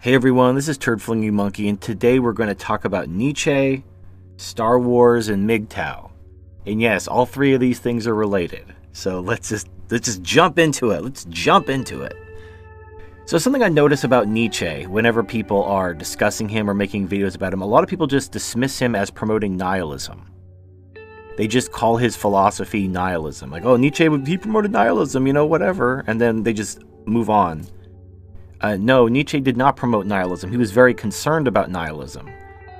Hey everyone, this is Turd Flinging Monkey, and today we're going to talk about Nietzsche, Star Wars, and MGTOW. And yes, all three of these things are related. So let's just jump into it. Let's jump into it. So something I notice about Nietzsche, whenever people are discussing him or making videos about him, a lot of people just dismiss him as promoting nihilism. They just call his philosophy nihilism. Like, oh, Nietzsche, he promoted nihilism, whatever. And then they just move on. No, Nietzsche did not promote nihilism. He was very concerned about nihilism.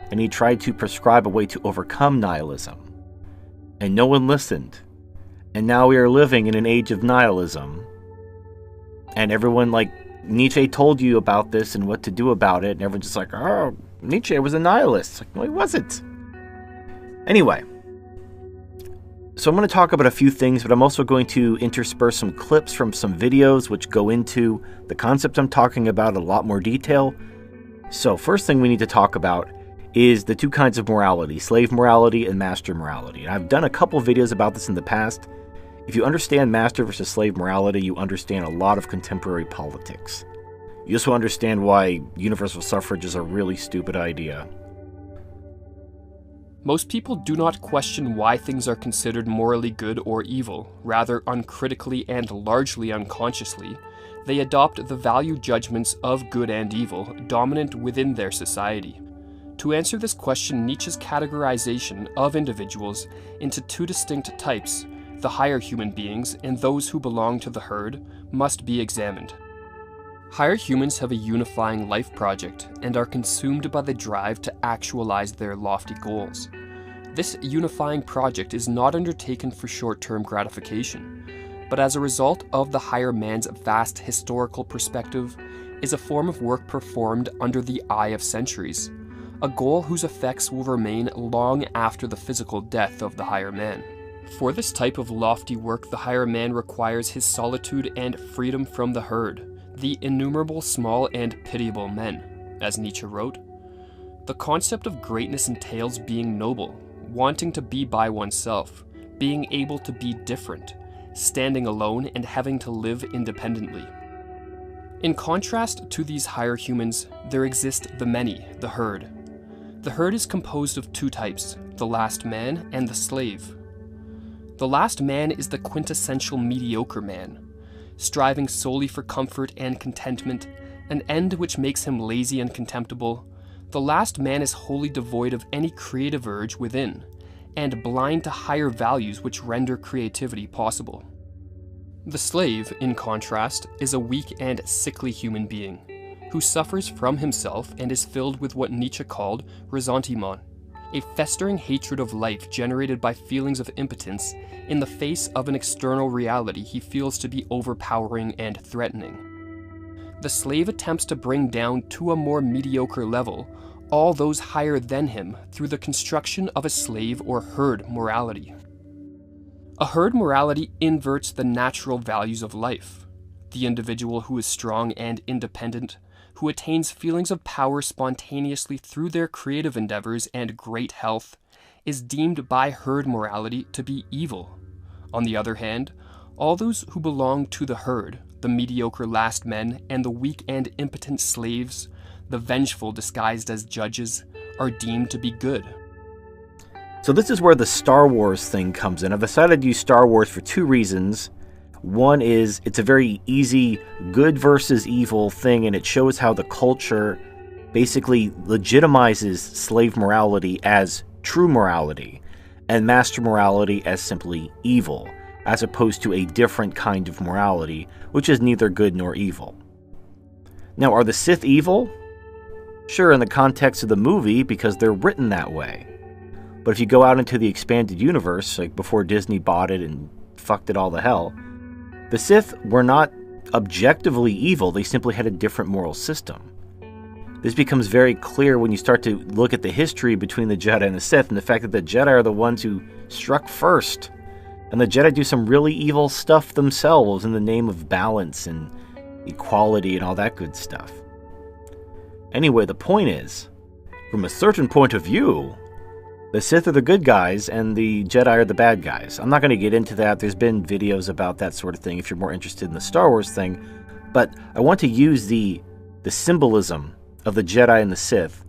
And he tried to prescribe a way to overcome nihilism. And no one listened. And now we are living in an age of nihilism. And everyone, Nietzsche told you about this and what to do about it. And everyone's just like, oh, Nietzsche was a nihilist. Like, no, he wasn't. Anyway. So I'm going to talk about a few things, but I'm also going to intersperse some clips from some videos which go into the concept I'm talking about in a lot more detail. So first thing we need to talk about is the two kinds of morality, slave morality and master morality. And I've done a couple videos about this in the past. If you understand master versus slave morality, you understand a lot of contemporary politics. You also understand why universal suffrage is a really stupid idea. Most people do not question why things are considered morally good or evil. Rather, uncritically and largely unconsciously, they adopt the value judgments of good and evil dominant within their society. To answer this question, Nietzsche's categorization of individuals into two distinct types, the higher human beings and those who belong to the herd, must be examined. Higher humans have a unifying life project and are consumed by the drive to actualize their lofty goals. This unifying project is not undertaken for short-term gratification, but as a result of the higher man's vast historical perspective, is a form of work performed under the eye of centuries, a goal whose effects will remain long after the physical death of the higher man. For this type of lofty work, the higher man requires his solitude and freedom from the herd, the innumerable small and pitiable men, as Nietzsche wrote. The concept of greatness entails being noble, wanting to be by oneself, being able to be different, standing alone and having to live independently. In contrast to these higher humans, there exist the many, the herd. The herd is composed of two types, the last man and the slave. The last man is the quintessential mediocre man, striving solely for comfort and contentment, an end which makes him lazy and contemptible. The last man is wholly devoid of any creative urge within, and blind to higher values which render creativity possible. The slave, in contrast, is a weak and sickly human being, who suffers from himself and is filled with what Nietzsche called ressentiment, a festering hatred of life generated by feelings of impotence in the face of an external reality he feels to be overpowering and threatening. The slave attempts to bring down to a more mediocre level all those higher than him through the construction of a slave or herd morality. A herd morality inverts the natural values of life. The individual who is strong and independent, who attains feelings of power spontaneously through their creative endeavors and great health, is deemed by herd morality to be evil. On the other hand, all those who belong to the herd, the mediocre last men and the weak and impotent slaves, the vengeful disguised as judges, are deemed to be good. So this is where the Star Wars thing comes in. I've decided to use Star Wars for two reasons. One is it's a very easy good versus evil thing, and it shows how the culture basically legitimizes slave morality as true morality and master morality as simply evil, as opposed to a different kind of morality, which is neither good nor evil. Now, are the Sith evil? Sure, in the context of the movie, because they're written that way. But if you go out into the expanded universe, like before Disney bought it and fucked it all to hell, the Sith were not objectively evil, they simply had a different moral system. This becomes very clear when you start to look at the history between the Jedi and the Sith, and the fact that the Jedi are the ones who struck first. And the Jedi do some really evil stuff themselves in the name of balance and equality and all that good stuff. Anyway, the point is, from a certain point of view, the Sith are the good guys and the Jedi are the bad guys. I'm not going to get into that. There's been videos about that sort of thing if you're more interested in the Star Wars thing. But I want to use the symbolism of the Jedi and the Sith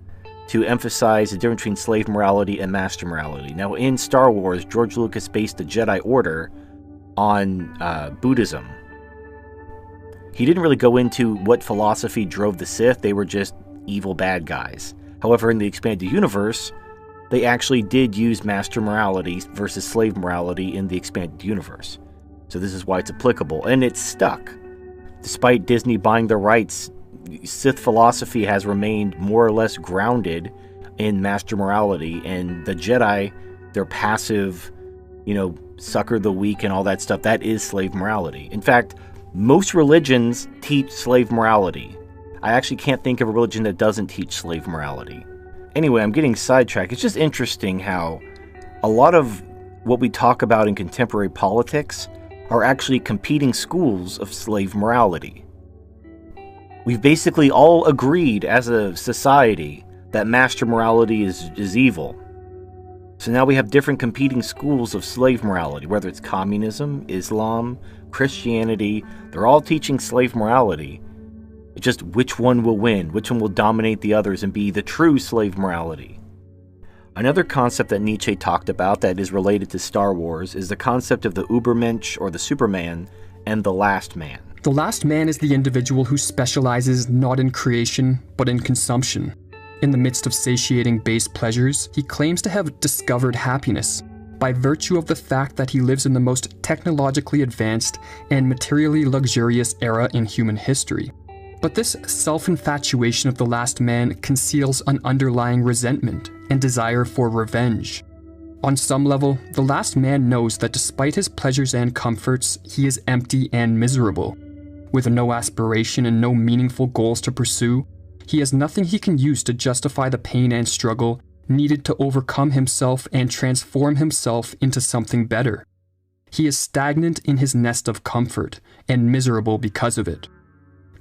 to emphasize the difference between slave morality and master morality. Now, in Star Wars, George Lucas based the Jedi Order on Buddhism. He didn't really go into what philosophy drove the Sith. They were just evil bad guys. However, in the expanded universe, they actually did use master morality versus slave morality in the expanded universe. So this is why it's applicable, and it's stuck. Despite Disney buying the rights, Sith philosophy has remained more or less grounded in master morality, and the Jedi, their passive, succor the weak and all that stuff, that is slave morality. In fact, most religions teach slave morality. I actually can't think of a religion that doesn't teach slave morality. Anyway, I'm getting sidetracked. It's just interesting how a lot of what we talk about in contemporary politics are actually competing schools of slave morality. We've basically all agreed as a society that master morality is evil. So now we have different competing schools of slave morality, whether it's communism, Islam, Christianity. They're all teaching slave morality. It's just which one will win, which one will dominate the others and be the true slave morality. Another concept that Nietzsche talked about that is related to Star Wars is the concept of the Übermensch, or the Superman, and the last man. The last man is the individual who specializes not in creation, but in consumption. In the midst of satiating base pleasures, he claims to have discovered happiness by virtue of the fact that he lives in the most technologically advanced and materially luxurious era in human history. But this self-infatuation of the last man conceals an underlying resentment and desire for revenge. On some level, the last man knows that despite his pleasures and comforts, he is empty and miserable. With no aspiration and no meaningful goals to pursue, he has nothing he can use to justify the pain and struggle needed to overcome himself and transform himself into something better. He is stagnant in his nest of comfort and miserable because of it.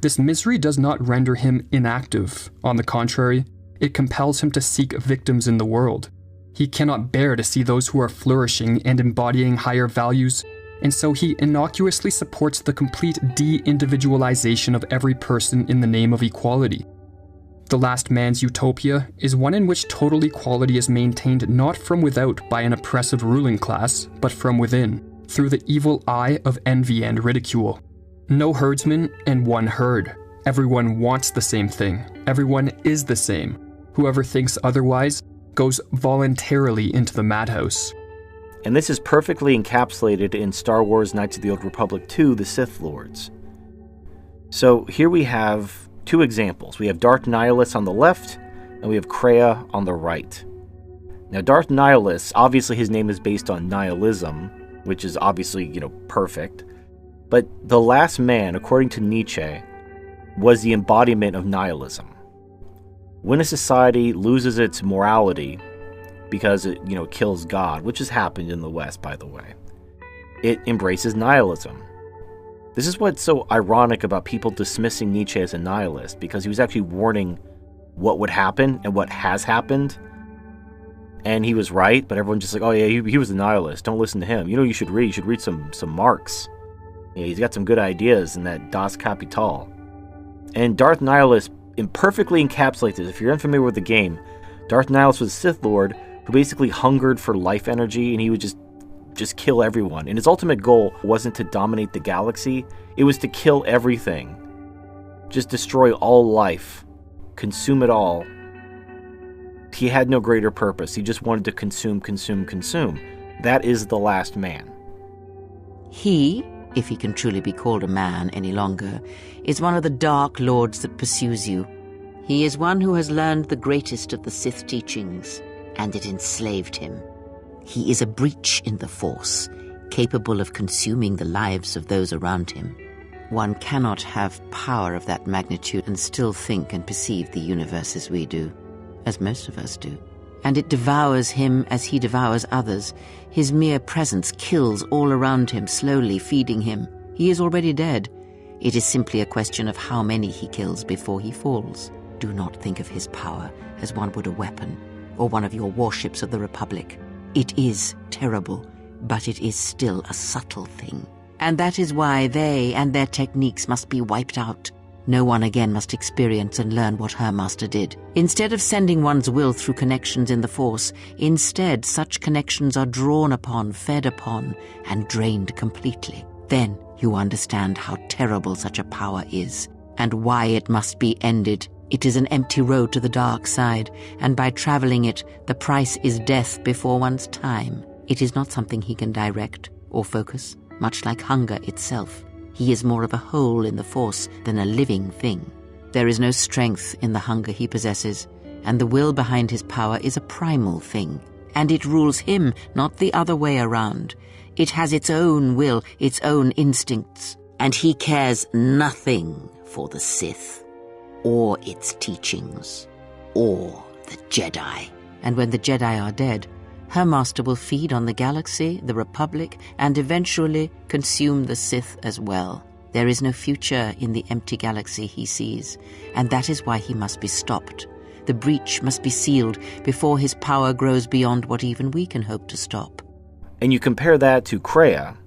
This misery does not render him inactive. On the contrary, it compels him to seek victims in the world. He cannot bear to see those who are flourishing and embodying higher values, and so he innocuously supports the complete de-individualization of every person in the name of equality. The last man's utopia is one in which total equality is maintained not from without by an oppressive ruling class, but from within, through the evil eye of envy and ridicule. No herdsman and one herd. Everyone wants the same thing. Everyone is the same. Whoever thinks otherwise goes voluntarily into the madhouse. And this is perfectly encapsulated in Star Wars Knights of the Old Republic 2, The Sith Lords. So here we have two examples. We have Darth Nihilus on the left, and we have Kreia on the right. Now, Darth Nihilus, obviously his name is based on nihilism, which is obviously, perfect. But the last man, according to Nietzsche, was the embodiment of nihilism. When a society loses its morality because it, kills God, which has happened in the West, by the way, it embraces nihilism. This is what's so ironic about people dismissing Nietzsche as a nihilist, because he was actually warning what would happen and what has happened. And he was right, but everyone's just like, oh yeah, he was a nihilist. Don't listen to him. You should read. You should read some Marx. Yeah, he's got some good ideas in that Das Kapital. And Darth Nihilus imperfectly encapsulates it. If you're unfamiliar with the game, Darth Nihilus was a Sith Lord who basically hungered for life energy, and he would just kill everyone. And his ultimate goal wasn't to dominate the galaxy, it was to kill everything. Just destroy all life. Consume it all. He had no greater purpose. He just wanted to consume. That is the last man. He, if he can truly be called a man any longer, is one of the dark lords that pursues you. He is one who has learned the greatest of the Sith teachings, and it enslaved him. He is a breach in the Force, capable of consuming the lives of those around him. One cannot have power of that magnitude and still think and perceive the universe as we do, as most of us do. And it devours him as he devours others. His mere presence kills all around him, slowly feeding him. He is already dead. It is simply a question of how many he kills before he falls. Do not think of his power as one would a weapon, or one of your warships of the Republic. It is terrible, but it is still a subtle thing. And that is why they and their techniques must be wiped out. No one again must experience and learn what her master did. Instead of sending one's will through connections in the Force, instead such connections are drawn upon, fed upon, and drained completely. Then you understand how terrible such a power is, and why it must be ended. It is an empty road to the dark side, and by traveling it, the price is death before one's time. It is not something he can direct or focus, much like hunger itself. He is more of a hole in the Force than a living thing. There is no strength in the hunger he possesses, and the will behind his power is a primal thing, and it rules him, not the other way around. It has its own will, its own instincts, and he cares nothing for the Sith, or its teachings, or the Jedi. And when the Jedi are dead, her master will feed on the galaxy, the Republic, and eventually consume the Sith as well. There is no future in the empty galaxy he sees, and that is why he must be stopped. The breach must be sealed before his power grows beyond what even we can hope to stop. And you compare that to Kreia,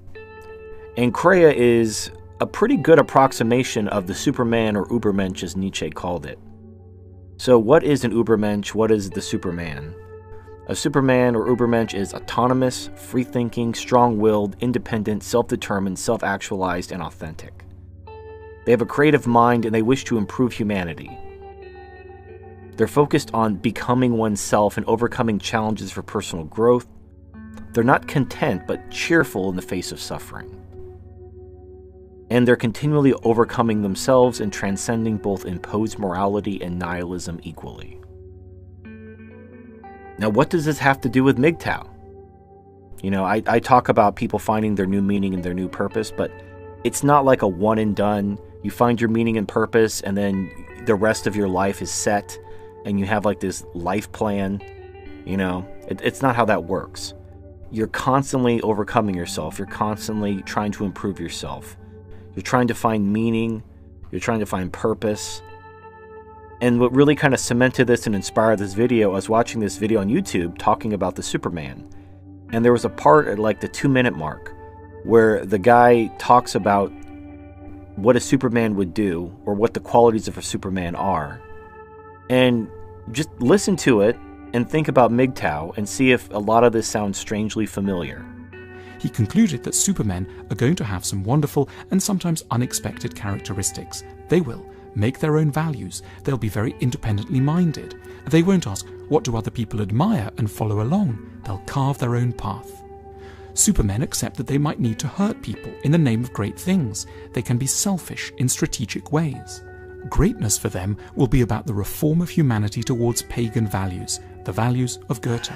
and Kreia is a pretty good approximation of the Superman or Ubermensch as Nietzsche called it. So what is an Ubermensch? What is the Superman? A Superman or Ubermensch is autonomous, free-thinking, strong-willed, independent, self-determined, self-actualized, and authentic. They have a creative mind and they wish to improve humanity. They're focused on becoming oneself and overcoming challenges for personal growth. They're not content but cheerful in the face of suffering. And they're continually overcoming themselves and transcending both imposed morality and nihilism equally. Now, what does this have to do with MGTOW? You know, I talk about people finding their new meaning and their new purpose, but it's not like a one and done. You find your meaning and purpose, and then the rest of your life is set, and you have like this life plan. You know, it's not how that works. You're constantly overcoming yourself. You're constantly trying to improve yourself. You're trying to find meaning. You're trying to find purpose. And what really kind of cemented this and inspired this video, I was watching this video on YouTube talking about the Superman. And there was a part at like the 2-minute mark where the guy talks about what a Superman would do or what the qualities of a Superman are. And just listen to it and think about MGTOW and see if a lot of this sounds strangely familiar. He concluded that supermen are going to have some wonderful and sometimes unexpected characteristics. They will make their own values. They'll be very independently minded. They won't ask, what do other people admire, and follow along. They'll carve their own path. Supermen accept that they might need to hurt people in the name of great things. They can be selfish in strategic ways. Greatness for them will be about the reform of humanity towards pagan values, the values of Goethe.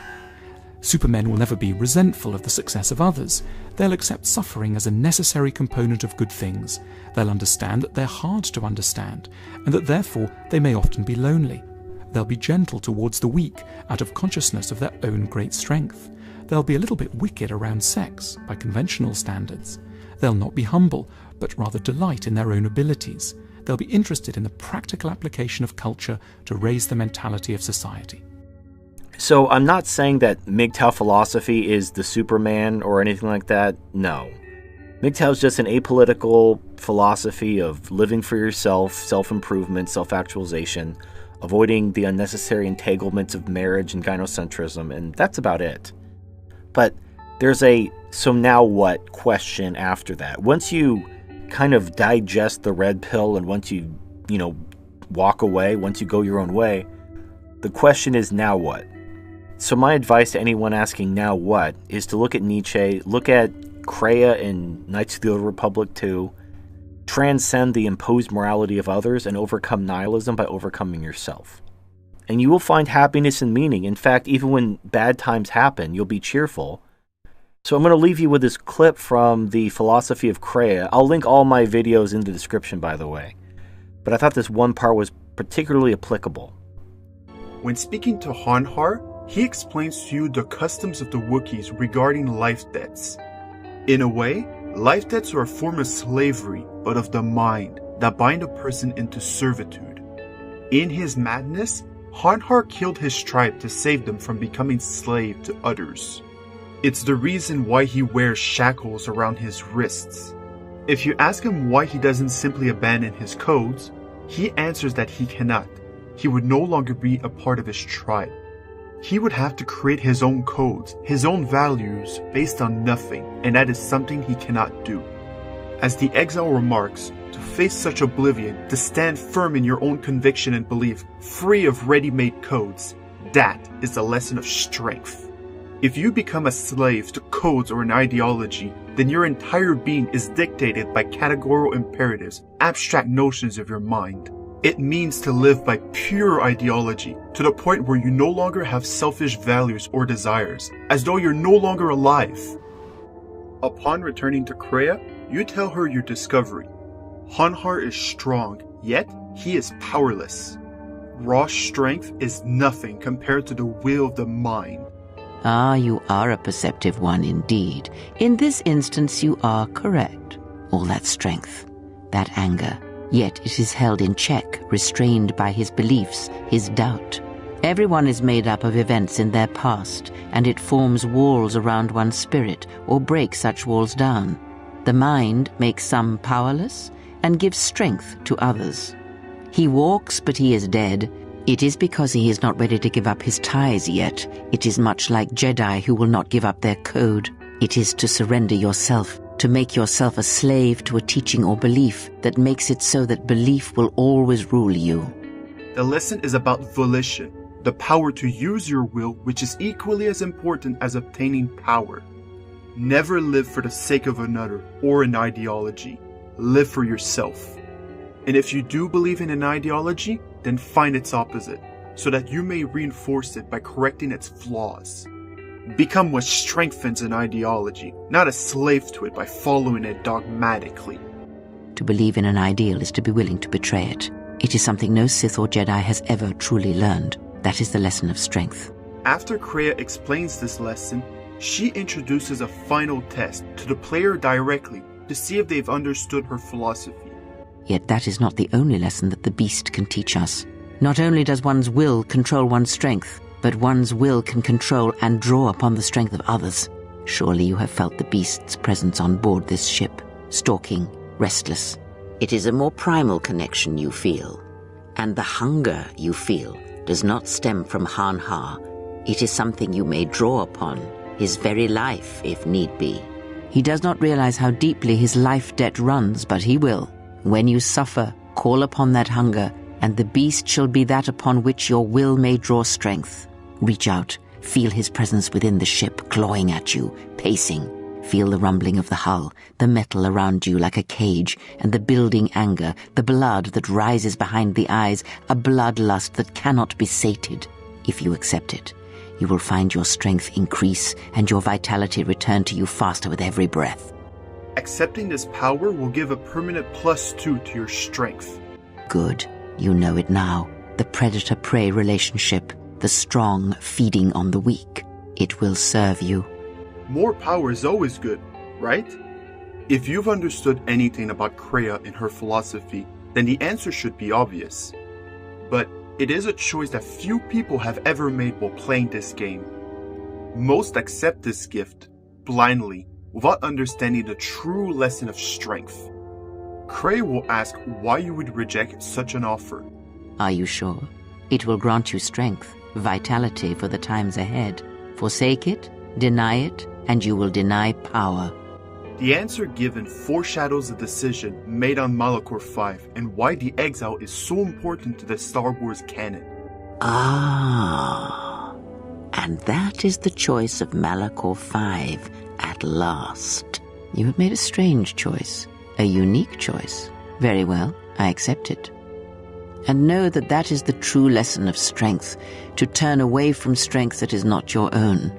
Supermen will never be resentful of the success of others. They'll accept suffering as a necessary component of good things. They'll understand that they're hard to understand, and that therefore they may often be lonely. They'll be gentle towards the weak, out of consciousness of their own great strength. They'll be a little bit wicked around sex, by conventional standards. They'll not be humble, but rather delight in their own abilities. They'll be interested in the practical application of culture to raise the mentality of society. So I'm not saying that MGTOW philosophy is the Superman or anything like that. No. MGTOW is just an apolitical philosophy of living for yourself, self-improvement, self-actualization, avoiding the unnecessary entanglements of marriage and gynocentrism, and that's about it. But there's a so now what question after that. Once you kind of digest the red pill and once you walk away, once you go your own way, the question is now what? So my advice to anyone asking now what is to look at Nietzsche, look at Kreia in Knights of the Old Republic 2, transcend the imposed morality of others and overcome nihilism by overcoming yourself. And you will find happiness and meaning. In fact, even when bad times happen, you'll be cheerful. So I'm going to leave you with this clip from the philosophy of Kreia. I'll link all my videos in the description, by the way. But I thought this one part was particularly applicable. When speaking to Hanhar, he explains to you the customs of the Wookiees regarding life debts. In a way, life debts are a form of slavery, but of the mind, that bind a person into servitude. In his madness, Hanhar killed his tribe to save them from becoming slave to others. It's the reason why he wears shackles around his wrists. If you ask him why he doesn't simply abandon his codes, He answers that he cannot. He would no longer be a part of his tribe. He would have to create his own codes, his own values, based on nothing, and that is something he cannot do. As the exile remarks, to face such oblivion, to stand firm in your own conviction and belief, free of ready-made codes, that is the lesson of strength. If you become a slave to codes or an ideology, then your entire being is dictated by categorical imperatives, abstract notions of your mind. It means to live by pure ideology, to the point where you no longer have selfish values or desires, as though you're no longer alive. Upon returning to Kreia, you tell her your discovery. Hanhar is strong, yet he is powerless. Raw strength is nothing compared to the will of the mind. Ah, you are a perceptive one indeed. In this instance you are correct. All that strength, that anger, yet it is held in check, restrained by his beliefs, his doubt. Everyone is made up of events in their past, and it forms walls around one's spirit, or breaks such walls down. The mind makes some powerless, and gives strength to others. He walks, but he is dead. It is because he is not ready to give up his ties yet. It is much like Jedi who will not give up their code. It is to surrender yourself, to make yourself a slave to a teaching or belief that makes it so that belief will always rule you. The lesson is about volition, the power to use your will, which is equally as important as obtaining power. Never live for the sake of another or an ideology. Live for yourself. And if you do believe in an ideology, then find its opposite, so that you may reinforce it by correcting its flaws. Become what strengthens an ideology, not a slave to it by following it dogmatically. To believe in an ideal is to be willing to betray it. It is something no Sith or Jedi has ever truly learned. That is the lesson of strength. After Kreia explains this lesson, she introduces a final test to the player directly to see if they've understood her philosophy. Yet that is not the only lesson that the beast can teach us. Not only does one's will control one's strength, but one's will can control and draw upon the strength of others. Surely you have felt the beast's presence on board this ship, stalking, restless. It is a more primal connection you feel, and the hunger you feel does not stem from Hanhar. It is something you may draw upon, his very life if need be. He does not realize how deeply his life debt runs, but he will. When you suffer, call upon that hunger, and the beast shall be that upon which your will may draw strength. Reach out, feel his presence within the ship, clawing at you, pacing. Feel the rumbling of the hull, the metal around you like a cage, and the building anger, the blood that rises behind the eyes, a bloodlust that cannot be sated. If you accept it, you will find your strength increase and your vitality return to you faster with every breath. Accepting this power will give a permanent +2 to your strength. Good. You know it now. The predator-prey relationship, the strong feeding on the weak. It will serve you. More power is always good, right? If you've understood anything about Kreia and her philosophy, then the answer should be obvious. But it is a choice that few people have ever made while playing this game. Most accept this gift blindly, without understanding the true lesson of strength. Kreia will ask why you would reject such an offer. Are you sure? It will grant you strength, vitality for the times ahead. Forsake it, deny it, and you will deny power. The answer given foreshadows the decision made on Malachor 5 and why the exile is so important to the Star Wars canon. Ah, and that is the choice of Malachor 5 at last. You have made a strange choice, a unique choice. Very well, I accept it. And know that that is the true lesson of strength, to turn away from strength that is not your own.